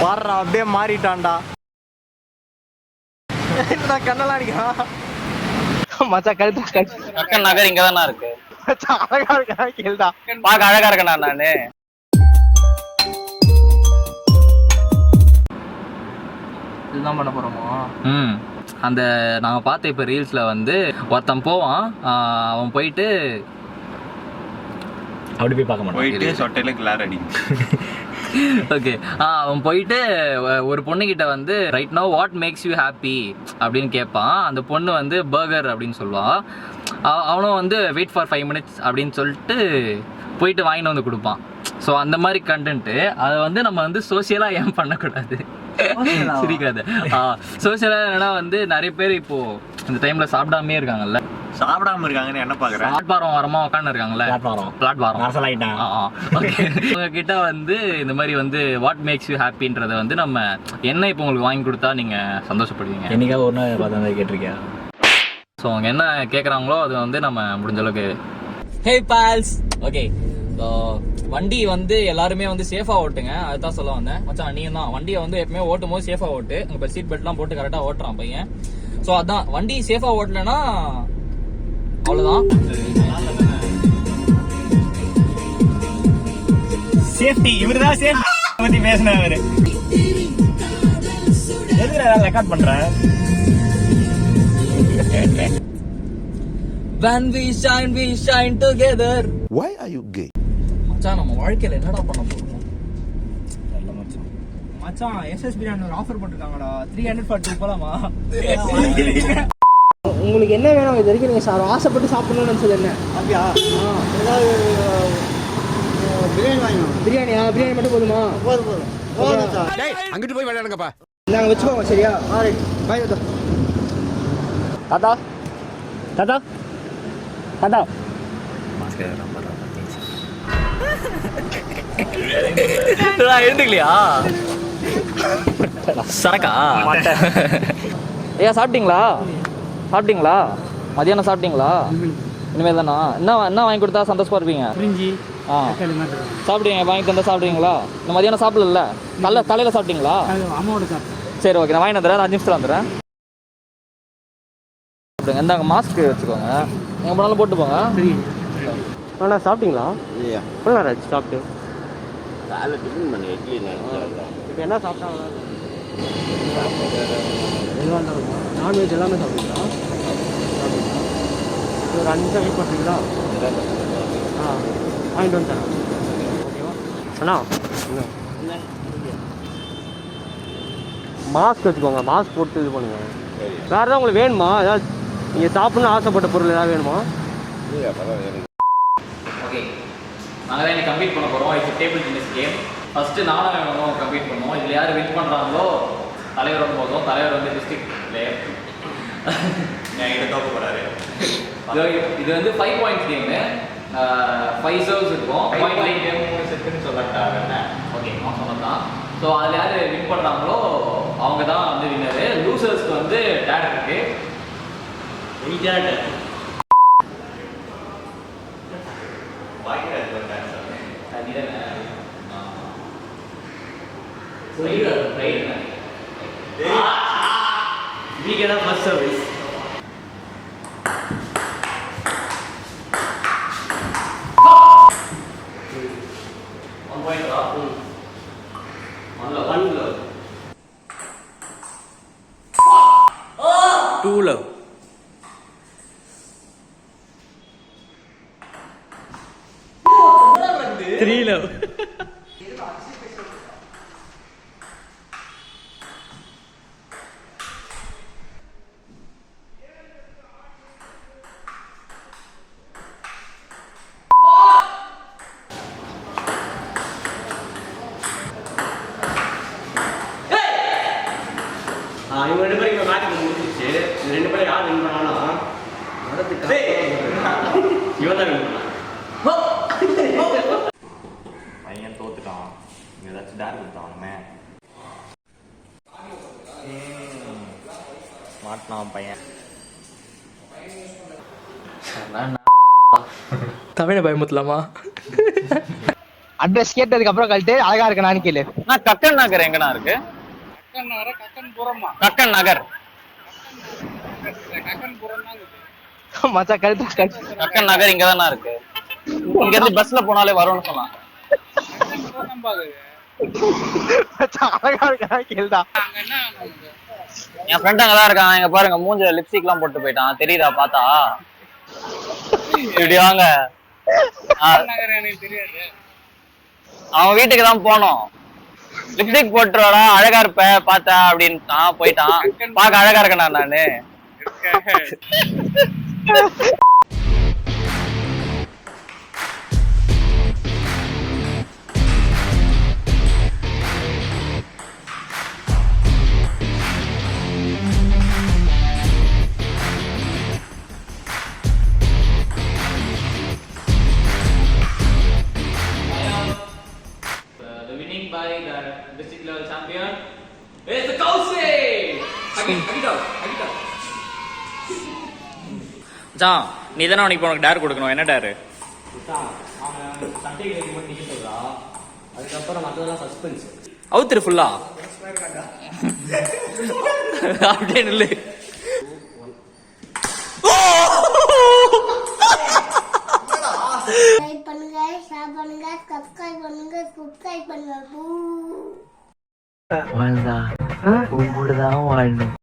பாடுறா அப்படியே மாறிட்டான்டா. கண்ணெல்லாம் அடிக்கிறான் மச்சான். கழுத்து மக்கள் நகர் இங்கதானா இருக்கு. அழகா இருக்கா கேள்டா. பார்க்க அழகா இருக்கேன்டா நானு. இதுதான் பண்ண போறோமா? அந்த நாங்க பார்த்த இப்ப ரீல்ஸ்ல வந்து ஒருத்தன் போவான், அவன் போயிட்டு அப்படி போய் பார்க்க மாட்டான், போயிட்டு சொட்டையில கிளார் அடி. ஓகே, அவன் போயிட்டு ஒரு பொண்ணுகிட்ட வந்து right know what makes you happy அப்படின்னு கேட்பான். அந்த பொண்ணு வந்து பர்கர் அப்படின்னு சொல்லுவான். அவனும் வந்து வெயிட் ஃபார் 5 minutes அப்படின்னு சொல்லிட்டு போயிட்டு வாங்கிட்டு வந்து கொடுப்பான். ஸோ அந்த மாதிரி கண்டென்ட்டு அதை வந்து நம்ம வந்து சோசியலாக ஏன் பண்ணக்கூடாது? சிரிக்காது. சோசியலாக என்னன்னா வந்து நிறைய பேர் இப்போ இந்த டைம்ல சாப்பிடாமே இருக்காங்கல்ல. சாப்பிடாம இருக்காங்கன்னு என்ன பாக்குறேன்? பிளாட்பாரம் வரமா உட்காந்து இருக்காங்கல்ல. Platform okay. உங்ககிட்ட வந்து இந்த மாதிரி வந்து வாட் மேக்ஸ் யூ ஹாப்பின்றதை வந்து நம்ம என்ன இப்போ உங்களுக்கு வாங்கி கொடுத்தா நீங்க சந்தோஷப்படுவீங்க? என்னைக்காவது ஒரு நாள் பார்த்தா கேட்டிருக்கியா? ஸோ அவங்க என்ன கேட்குறாங்களோ அது வந்து நம்ம முடிஞ்ச அளவுக்கு. ஹே பால்ஸ், ஓகே. வண்டி வந்து எல்லாருமே வந்து சேஃபா ஓட்டுங்க, அதுதான் சொல்ல வந்தேன். மச்சான் நீ தான் வண்டியை வந்து எப்பவுமே ஓட்டும் போது சேஃபா ஓட்டு. இப்போ சீட் பெல்ட்லாம் போட்டு கரெக்டாக ஓட்டுறான் பையன். ஸோ அதான் வண்டி சேஃபா ஓட்டலைன்னா அவ்வளோதான். சேஃப்டி இவருதான் சேஃப்டி பத்தி பேசினவர். எதுக்கு ரெக்கார்ட் பண்றேன்? When we shine together. Why are you gay? மச்சான் நம்ம வாழ்க்கையில என்னடா பண்ண போறோம்? நல்ல மச்சான். மச்சான் எஸ்எஸ் பிரியாணி ஒரு ஆஃபர் போட்டுருக்காங்கடா. 300 for 2 போலாமா? உங்களுக்கு என்ன வேணும்? இது வரைக்கும் நீங்க சார் ஆசைப்பட்டு சாப்பிடணும்னு நினைச்சது என்ன? அப்படியா? ஏதாவது பிரியாணி வாங்கணும். பிரியாணியா? பிரியாணி மட்டும் போதுமா? போதும். அங்கிட்டு போய் விளையாடுங்கப்பா. நாங்கள் வச்சுக்கோங்க சரியா? பாய் தாத்தா. தாத்தா தாத்தா தாத்தா எழுந்துக்கலையா? சரக்கா? ஐயா சாப்பிட்டீங்களா? மதியானம் சாப்பிட்டீங்களா? இனிமேல் தானா? என்ன வாங்கி கொடுத்தா சந்தோஷமா இருப்பீங்க? சாப்பிடுவீங்க, வாங்கி தந்தா சாப்பிடுவீங்களா? இந்த மதியானம் சாப்பிடல, காலையில் சாப்பிட்டீங்களா? சரி ஓகே, நான் வாங்கி வந்துடுறேன். 5 நிமிஷத்தில் வந்துடுறேன். இந்தாங்க மாஸ்க் வச்சுக்கோங்க, எங்கே போனாலும் போட்டு போங்க. அண்ணா சாப்பிட்டீங்களா? இல்லையா சாப்பிட்டு இப்போ என்ன சாப்பிட்டாங்க? எதுவாக இருந்தாலும் நான்வெஜ் எல்லாமே சாப்பிட்டீங்களா? ஒரு 5 நிமிஷம் வெயிட் பண்ணுறீங்களா? வாங்கிட்டு வந்து தரேன். ஓகேவா அண்ணா? மாஸ்க் வச்சுக்கோங்க, மாஸ்க் போட்டு இது பண்ணுங்க. வேறு ஏதாவது உங்களுக்கு வேணுமா? ஏதாவது நீங்கள் சாப்பிட்ணுன்னு ஆசைப்பட்ட பொருள் ஏதாவது வேணுமா? ஓகே, நாங்கள் தான் இன்னைக்கு கம்ப்ளீட் பண்ண போகிறோம். இது டேபிள் டென்னிஸ் கேம். ஃபஸ்ட்டு நானும் வேணும் கம்ப்ளீட் பண்ணுவோம். இதில் யார் வின் பண்ணுறாங்களோ தலைவர் வந்து போதும். தலைவர் வந்து டிஸ்ட்ரிக்ட் பிளேயர். என்கிட்ட தோக்க போறாரு. இது வந்து 5 points கேமு. 5 சர்வ்ஸ் இருக்கும். Point game 3 செட்டுன்னு சொல்லட்டாங்க. ஓகே, நான் சொன்னதான். ஸோ அதில் யார் வின் பண்ணுறாங்களோ அவங்க தான் வந்து வின்னரு. லூசர்ஸ்க்கு வந்து டேட் இருக்கு. We get a first service. One point off. One love. 2 love. 3 love. இவங்க 2 பேரும் மேட்ச் முடிஞ்சிச்சு. 2 பேரும் யார் வின் பண்ணானா இவன் தான் வின் பண்ணான். பையன் தோத்துட்டான். ஏதாச்சும் டேர் கொடுத்தானுமே. மாட்டினான் பையன். தமிழை பயமுத்தலாமா? அட்ரஸ் கேட்டதுக்கு அப்புறம் கழட்டு அழகா இருக்கனான்னு கேளு. நான் கக்கன் நகர் எங்கண்ணா இருக்கு? கக்கன் நகர் மச்சான் கழட்டு கழட்டு. கக்கன் நகர் இங்க தானே இருக்கு. இங்க இருந்து பஸ்ல போனாலே வரும்னு சொன்னாங்க. மச்சான் அழகா இருக்கனான்னு கேளுடா. என் ஃப்ரெண்ட் அங்கதான் இருக்கான். இங்க பாருங்க மூஞ்சில லிப்ஸ்டிக் எல்லாம் போட்டு போயிட்டான். தெரியுதா பார்த்தா? இப்படி வாங்க. அவன் வீட்டுக்கு தான் போனோம். லிப்ஸ்டிக் போட்டுருவாடா அழகா இருப்ப பார்த்தா அப்படின்னு போயிட்டான். பார்க்க அழகா இருக்கேனா நானு? The winning by the district level champion is the Kausi. John நீ தானே உனக்கு உனக்கு டேர் கொடுக்கணும். என்ன டேர்? சட்டை கட்டி மட்டும் நிக்க சொல்றா, அதுக்கப்புறம் மற்றதெல்லாம் சஸ்பென்ஸ். அவுத்துரு ஃபுல்லா அப்படியே நில்லு. லைக் பண்ணுங்க, ஷேர் பண்ணுங்க, சப்ஸ்கிரைப் பண்ணுங்க. வாழ்ந்தா உன் கூட தான் வாழணும்.